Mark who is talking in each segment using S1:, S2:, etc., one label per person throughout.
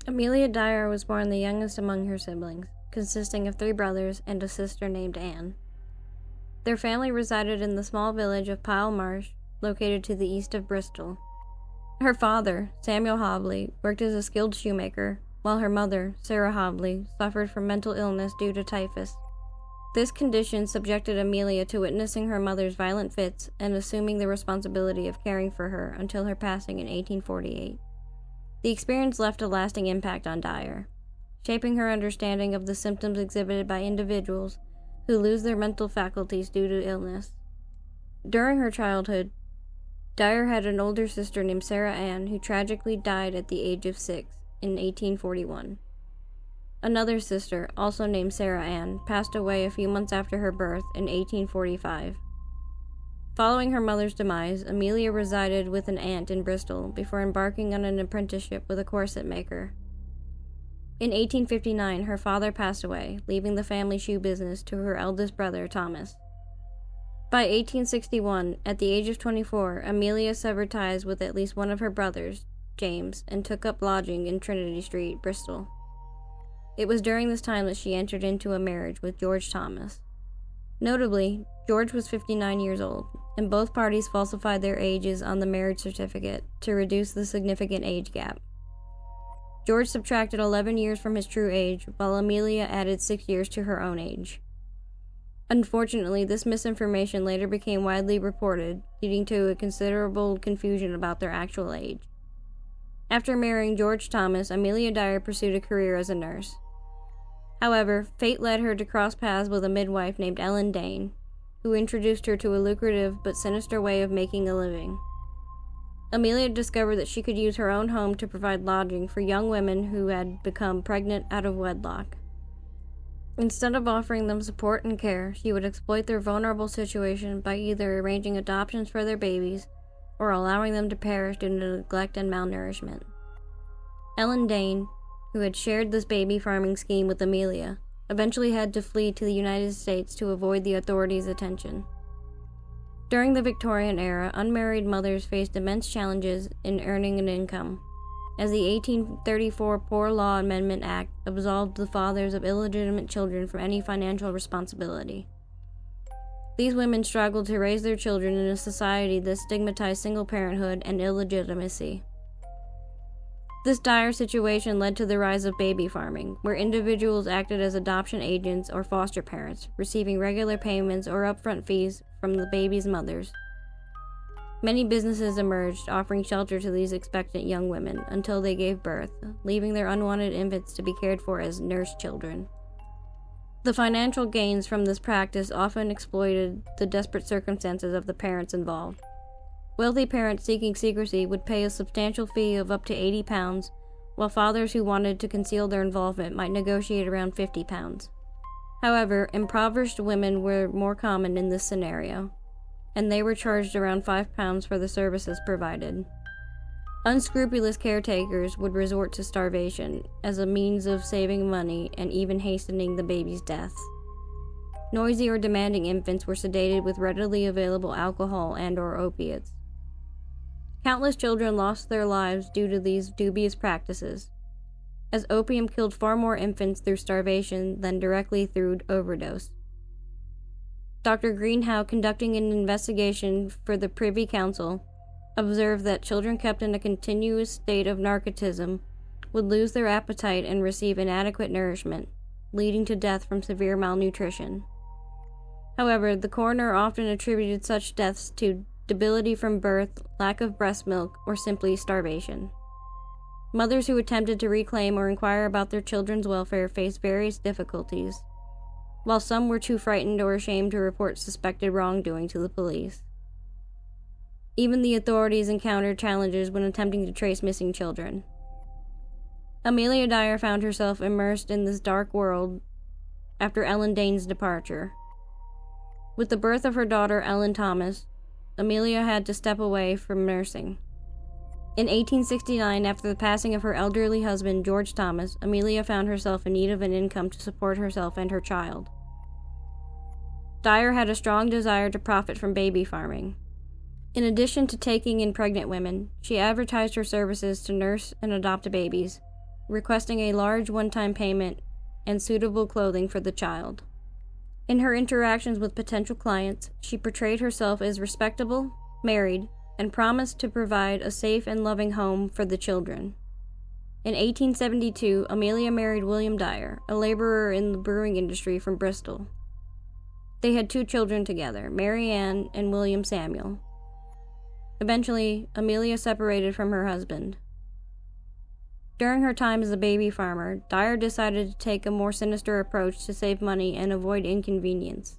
S1: Amelia Dyer was born the youngest among her siblings, consisting of 3 brothers and a sister named Anne. Their family resided in the small village of Pile Marsh, located to the east of Bristol. Her father, Samuel Hobley, worked as a skilled shoemaker, while her mother, Sarah Hobley, suffered from mental illness due to typhus. This condition subjected Amelia to witnessing her mother's violent fits and assuming the responsibility of caring for her until her passing in 1848. The experience left a lasting impact on Dyer, shaping her understanding of the symptoms exhibited by individuals who lose their mental faculties due to illness. During her childhood, Dyer had an older sister named Sarah Ann who tragically died at the age of 6 in 1841. Another sister, also named Sarah Ann, passed away a few months after her birth in 1845. Following her mother's demise, Amelia resided with an aunt in Bristol before embarking on an apprenticeship with a corset maker. In 1859, her father passed away, leaving the family shoe business to her eldest brother, Thomas. By 1861, at the age of 24, Amelia severed ties with at least one of her brothers, James, and took up lodging in Trinity Street, Bristol. It was during this time that she entered into a marriage with George Thomas. Notably, George was 59 years old, and both parties falsified their ages on the marriage certificate to reduce the significant age gap. George subtracted 11 years from his true age, while Amelia added 6 years to her own age. Unfortunately, this misinformation later became widely reported, leading to a considerable confusion about their actual age. After marrying George Thomas, Amelia Dyer pursued a career as a nurse. However, fate led her to cross paths with a midwife named Ellen Dane, who introduced her to a lucrative but sinister way of making a living. Amelia discovered that she could use her own home to provide lodging for young women who had become pregnant out of wedlock. Instead of offering them support and care, she would exploit their vulnerable situation by either arranging adoptions for their babies or allowing them to perish due to neglect and malnourishment. Ellen Dane, who had shared this baby farming scheme with Amelia, eventually had to flee to the United States to avoid the authorities' attention. During the Victorian era, unmarried mothers faced immense challenges in earning an income, as the 1834 Poor Law Amendment Act absolved the fathers of illegitimate children from any financial responsibility. These women struggled to raise their children in a society that stigmatized single parenthood and illegitimacy. This dire situation led to the rise of baby farming, where individuals acted as adoption agents or foster parents, receiving regular payments or upfront fees from the baby's mothers. Many businesses emerged, offering shelter to these expectant young women until they gave birth, leaving their unwanted infants to be cared for as nurse children. The financial gains from this practice often exploited the desperate circumstances of the parents involved. Wealthy parents seeking secrecy would pay a substantial fee of up to £80, while fathers who wanted to conceal their involvement might negotiate around £50. However, impoverished women were more common in this scenario, and they were charged around £5 for the services provided. Unscrupulous caretakers would resort to starvation as a means of saving money and even hastening the baby's deaths. Noisy or demanding infants were sedated with readily available alcohol and/or opiates. Countless children lost their lives due to these dubious practices, as opium killed far more infants through starvation than directly through overdose. Dr. Greenhow, conducting an investigation for the Privy Council, observed that children kept in a continuous state of narcotism would lose their appetite and receive inadequate nourishment, leading to death from severe malnutrition. However, the coroner often attributed such deaths to debility from birth, lack of breast milk, or simply starvation. Mothers who attempted to reclaim or inquire about their children's welfare faced various difficulties, while some were too frightened or ashamed to report suspected wrongdoing to the police. Even the authorities encountered challenges when attempting to trace missing children. Amelia Dyer found herself immersed in this dark world after Ellen Dane's departure. With the birth of her daughter Ellen Thomas, Amelia had to step away from nursing. In 1869, after the passing of her elderly husband, George Thomas, Amelia found herself in need of an income to support herself and her child. Dyer had a strong desire to profit from baby farming. In addition to taking in pregnant women, she advertised her services to nurse and adopt babies, requesting a large one-time payment and suitable clothing for the child. In her interactions with potential clients, she portrayed herself as respectable, married, and promised to provide a safe and loving home for the children. In 1872, Amelia married William Dyer, a laborer in the brewing industry from Bristol. They had 2 children together, Mary Ann and William Samuel. Eventually, Amelia separated from her husband. During her time as a baby farmer, Dyer decided to take a more sinister approach to save money and avoid inconvenience.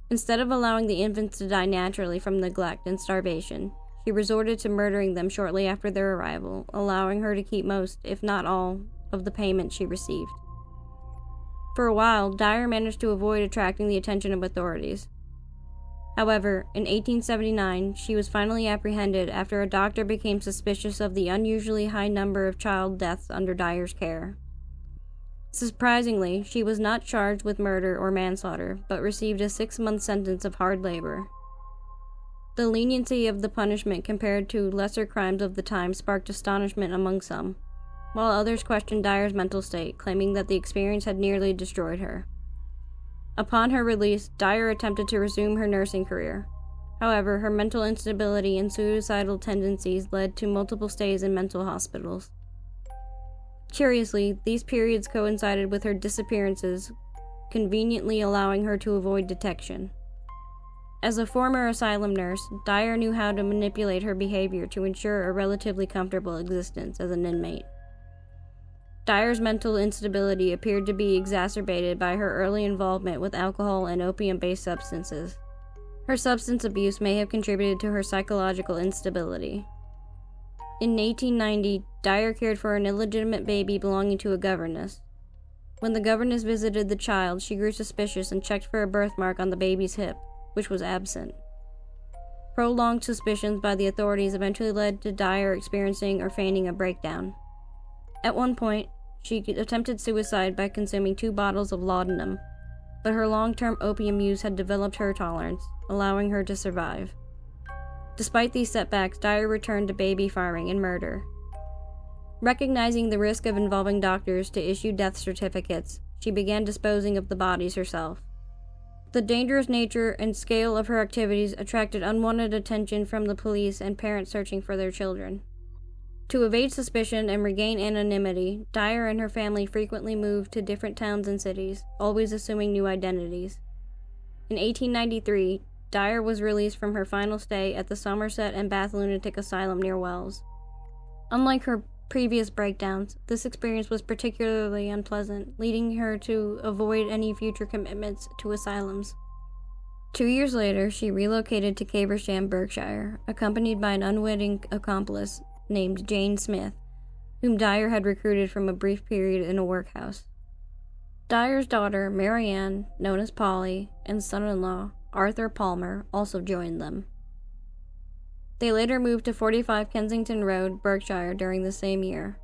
S1: Instead of allowing the infants to die naturally from neglect and starvation, he resorted to murdering them shortly after their arrival, allowing her to keep most, if not all, of the payment she received. For a while, Dyer managed to avoid attracting the attention of authorities. However, in 1879, she was finally apprehended after a doctor became suspicious of the unusually high number of child deaths under Dyer's care. Surprisingly, she was not charged with murder or manslaughter, but received a 6-month sentence of hard labor. The leniency of the punishment compared to lesser crimes of the time sparked astonishment among some, while others questioned Dyer's mental state, claiming that the experience had nearly destroyed her. Upon her release, Dyer attempted to resume her nursing career. However, her mental instability and suicidal tendencies led to multiple stays in mental hospitals. Curiously, these periods coincided with her disappearances, conveniently allowing her to avoid detection. As a former asylum nurse, Dyer knew how to manipulate her behavior to ensure a relatively comfortable existence as an inmate. Dyer's mental instability appeared to be exacerbated by her early involvement with alcohol and opium-based substances. Her substance abuse may have contributed to her psychological instability. In 1890, Dyer cared for an illegitimate baby belonging to a governess. When the governess visited the child, she grew suspicious and checked for a birthmark on the baby's hip, which was absent. Prolonged suspicions by the authorities eventually led to Dyer experiencing or feigning a breakdown. At one point, she attempted suicide by consuming 2 bottles of laudanum, but her long-term opium use had developed her tolerance, allowing her to survive. Despite these setbacks, Dyer returned to baby farming and murder. Recognizing the risk of involving doctors to issue death certificates, she began disposing of the bodies herself. The dangerous nature and scale of her activities attracted unwanted attention from the police and parents searching for their children. To evade suspicion and regain anonymity, Dyer and her family frequently moved to different towns and cities, always assuming new identities. In 1893, Dyer was released from her final stay at the Somerset and Bath Lunatic Asylum near Wells. Unlike her previous breakdowns, this experience was particularly unpleasant, leading her to avoid any future commitments to asylums. 2 years later, she relocated to Caversham, Berkshire, accompanied by an unwitting accomplice named Jane Smith, whom Dyer had recruited from a brief period in a workhouse. Dyer's daughter, Mary Ann, known as Polly, and son-in-law, Arthur Palmer, also joined them. They later moved to 45 Kensington Road, Berkshire, during the same year.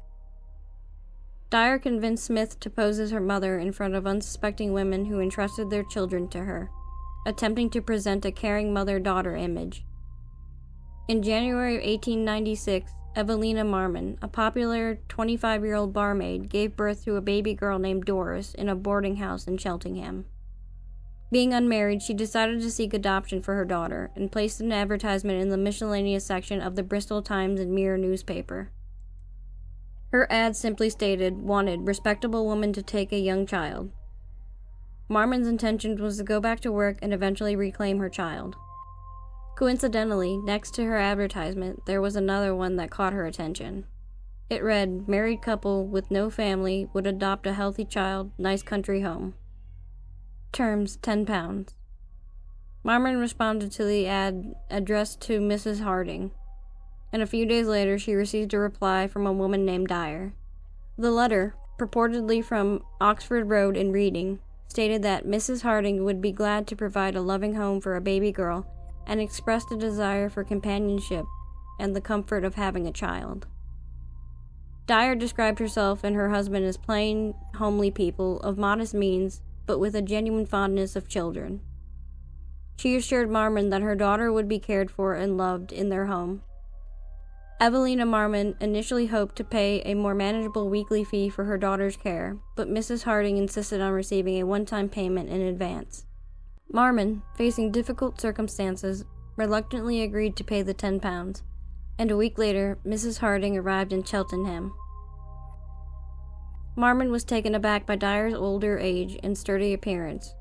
S1: Dyer convinced Smith to pose as her mother in front of unsuspecting women who entrusted their children to her, attempting to present a caring mother-daughter image. In January of 1896, Evelina Marmon, a popular 25-year-old barmaid, gave birth to a baby girl named Doris in a boarding house in Cheltenham. Being unmarried, she decided to seek adoption for her daughter and placed an advertisement in the miscellaneous section of the Bristol Times and Mirror newspaper. Her ad simply stated, "Wanted, respectable woman to take a young child." Marmon's intention was to go back to work and eventually reclaim her child. Coincidentally, next to her advertisement, there was another one that caught her attention. It read, "Married couple with no family would adopt a healthy child, nice country home. Terms, £10. Marmon responded to the ad addressed to Mrs. Harding, and a few days later she received a reply from a woman named Dyer. The letter, purportedly from Oxford Road in Reading, stated that Mrs. Harding would be glad to provide a loving home for a baby girl and expressed a desire for companionship and the comfort of having a child. Dyer described herself and her husband as plain, homely people of modest means, but with a genuine fondness of children. She assured Marmon that her daughter would be cared for and loved in their home. Evelina Marmon initially hoped to pay a more manageable weekly fee for her daughter's care, but Mrs. Harding insisted on receiving a one-time payment in advance. Marmon, facing difficult circumstances, reluctantly agreed to pay the £10, and a week later, Mrs. Harding arrived in Cheltenham. Marmon was taken aback by Dyer's older age and sturdy appearance.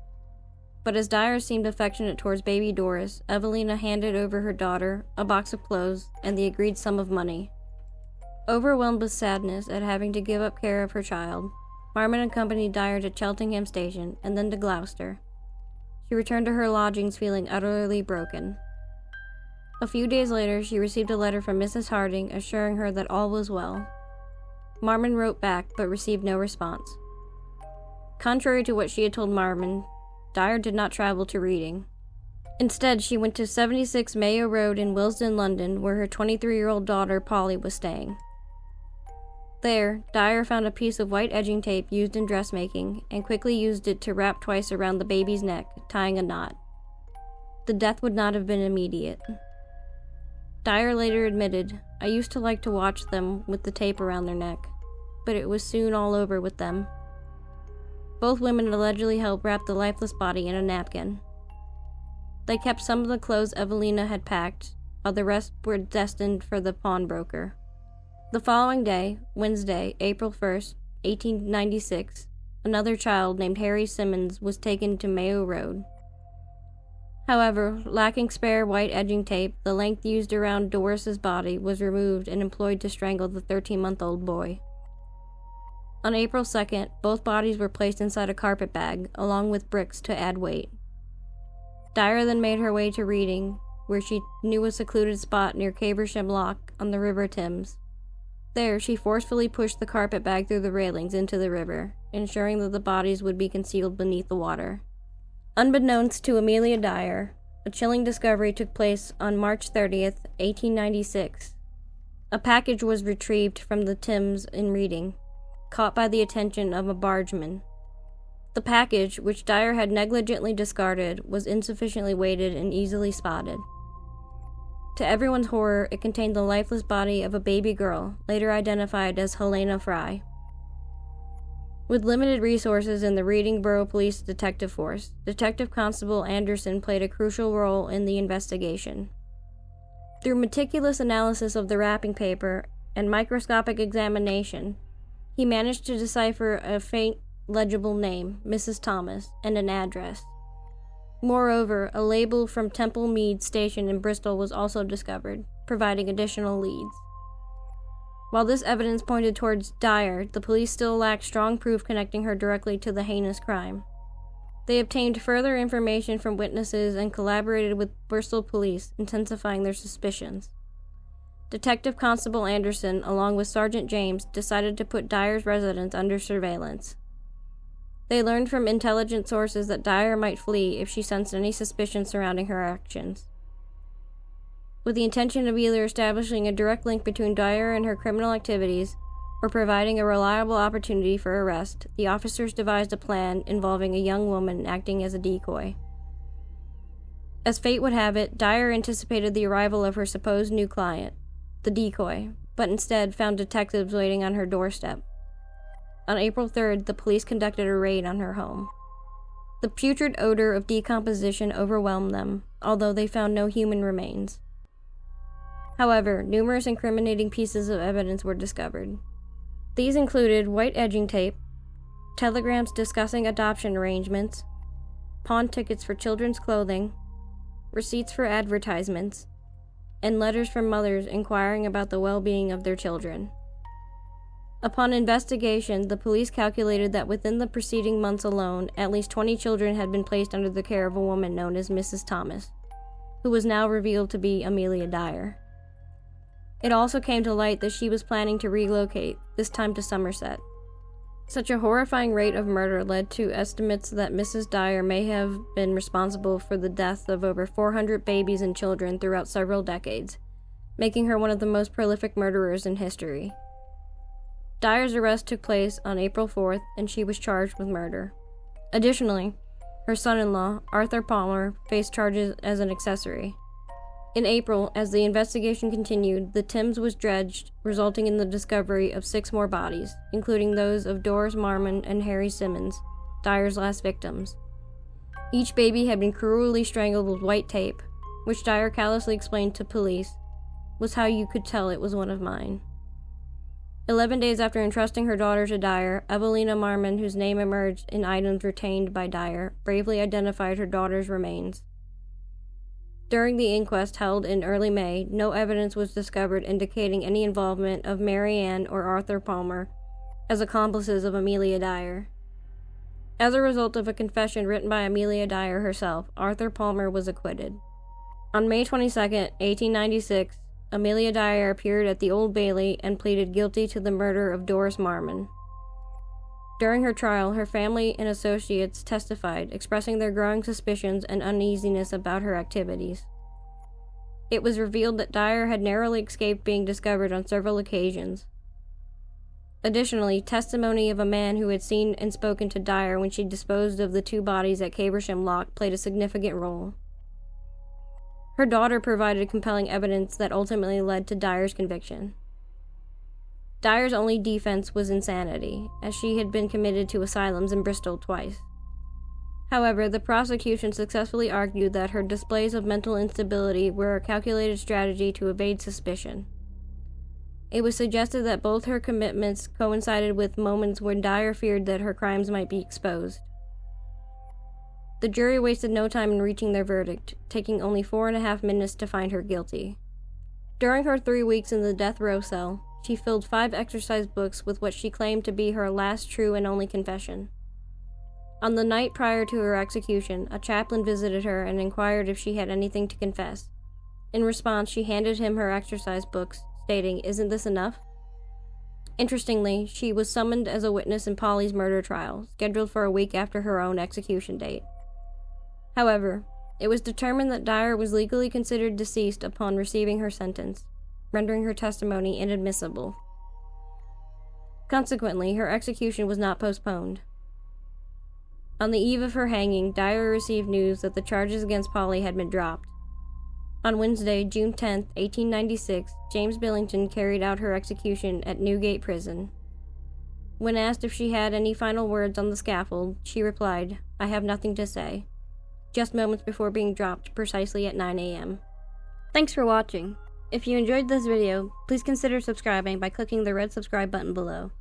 S1: But as Dyer seemed affectionate towards baby Doris, Evelina handed over her daughter, a box of clothes, and the agreed sum of money. Overwhelmed with sadness at having to give up care of her child, Marmon accompanied Dyer to Cheltenham Station and then to Gloucester. She returned to her lodgings feeling utterly broken. A few days later, she received a letter from Mrs. Harding assuring her that all was well. Marmon wrote back but received no response. Contrary to what she had told Marmon, Dyer did not travel to Reading. Instead, she went to 76 Mayo Road in Willesden, London, where her 23-year-old daughter Polly was staying. There, Dyer found a piece of white edging tape used in dressmaking and quickly used it to wrap twice around the baby's neck, tying a knot. The death would not have been immediate. Dyer later admitted, "I used to like to watch them with the tape around their neck, but it was soon all over with them." Both women allegedly helped wrap the lifeless body in a napkin. They kept some of the clothes Evelina had packed, while the rest were destined for the pawnbroker. The following day, Wednesday, April 1st, 1896, another child named Harry Simmons was taken to Mayo Road. However, lacking spare white edging tape, the length used around Doris's body was removed and employed to strangle the 13-month-old boy. On April 2nd, both bodies were placed inside a carpet bag, along with bricks to add weight. Dyer then made her way to Reading, where she knew a secluded spot near Caversham Lock on the River Thames. There, she forcefully pushed the carpet bag through the railings into the river, ensuring that the bodies would be concealed beneath the water. Unbeknownst to Amelia Dyer, a chilling discovery took place on March 30th, 1896. A package was retrieved from the Thames in Reading, caught by the attention of a bargeman. The package, which Dyer had negligently discarded, was insufficiently weighted and easily spotted. To everyone's horror, it contained the lifeless body of a baby girl, later identified as Helena Fry. With limited resources in the Reading Borough Police Detective Force, Detective Constable Anderson played a crucial role in the investigation. Through meticulous analysis of the wrapping paper and microscopic examination, he managed to decipher a faint, legible name, Mrs. Thomas, and an address. Moreover, a label from Temple Mead Station in Bristol was also discovered, providing additional leads. While this evidence pointed towards Dyer, the police still lacked strong proof connecting her directly to the heinous crime. They obtained further information from witnesses and collaborated with Bristol police, intensifying their suspicions. Detective Constable Anderson, along with Sergeant James, decided to put Dyer's residence under surveillance. They learned from intelligent sources that Dyer might flee if she sensed any suspicion surrounding her actions. With the intention of either establishing a direct link between Dyer and her criminal activities, or providing a reliable opportunity for arrest, the officers devised a plan involving a young woman acting as a decoy. As fate would have it, Dyer anticipated the arrival of her supposed new client, the decoy, but instead found detectives waiting on her doorstep. On April 3rd, the police conducted a raid on her home. The putrid odor of decomposition overwhelmed them, although they found no human remains. However, numerous incriminating pieces of evidence were discovered. These included white edging tape, telegrams discussing adoption arrangements, pawn tickets for children's clothing, receipts for advertisements, and letters from mothers inquiring about the well-being of their children. Upon investigation, the police calculated that within the preceding months alone, at least 20 children had been placed under the care of a woman known as Mrs. Thomas, who was now revealed to be Amelia Dyer. It also came to light that she was planning to relocate, this time to Somerset. Such a horrifying rate of murder led to estimates that Mrs. Dyer may have been responsible for the death of over 400 babies and children throughout several decades, making her one of the most prolific murderers in history. Dyer's arrest took place on April 4th, and she was charged with murder. Additionally, her son-in-law, Arthur Palmer, faced charges as an accessory. In April, as the investigation continued, the Thames was dredged, resulting in the discovery of 6 more bodies, including those of Doris Marmon and Harry Simmons, Dyer's last victims. Each baby had been cruelly strangled with white tape, which Dyer callously explained to police was how you could tell it was one of mine. 11 days after entrusting her daughter to Dyer, Evelina Marmon, whose name emerged in items retained by Dyer, bravely identified her daughter's remains. During the inquest held in early May, no evidence was discovered indicating any involvement of Mary Ann or Arthur Palmer as accomplices of Amelia Dyer. As a result of a confession written by Amelia Dyer herself, Arthur Palmer was acquitted. On May 22, 1896, Amelia Dyer appeared at the Old Bailey and pleaded guilty to the murder of Doris Marmon. During her trial, her family and associates testified, expressing their growing suspicions and uneasiness about her activities. It was revealed that Dyer had narrowly escaped being discovered on several occasions. Additionally, testimony of a man who had seen and spoken to Dyer when she disposed of the 2 bodies at Caversham Lock played a significant role. Her daughter provided compelling evidence that ultimately led to Dyer's conviction. Dyer's only defense was insanity, as she had been committed to asylums in Bristol twice. However, the prosecution successfully argued that her displays of mental instability were a calculated strategy to evade suspicion. It was suggested that both her commitments coincided with moments when Dyer feared that her crimes might be exposed. The jury wasted no time in reaching their verdict, taking only 4.5 minutes to find her guilty. During her 3 weeks in the death row cell, she filled 5 exercise books with what she claimed to be her last true and only confession. On the night prior to her execution, a chaplain visited her and inquired if she had anything to confess. In response, she handed him her exercise books, stating, "Isn't this enough?" Interestingly, she was summoned as a witness in Polly's murder trial, scheduled for a week after her own execution date. However, it was determined that Dyer was legally considered deceased upon receiving her sentence, rendering her testimony inadmissible. Consequently, her execution was not postponed. On the eve of her hanging, Dyer received news that the charges against Polly had been dropped. On Wednesday, June 10, 1896, James Billington carried out her execution at Newgate Prison. When asked if she had any final words on the scaffold, she replied, "I have nothing to say," just moments before being dropped precisely at 9 a.m. Thanks for watching. If you enjoyed this video, please consider subscribing by clicking the red subscribe button below.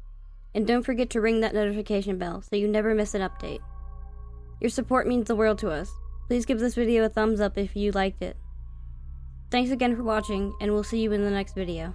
S1: And don't forget to ring that notification bell so you never miss an update. Your support means the world to us. Please give this video a thumbs up if you liked it. Thanks again for watching, and we'll see you in the next video.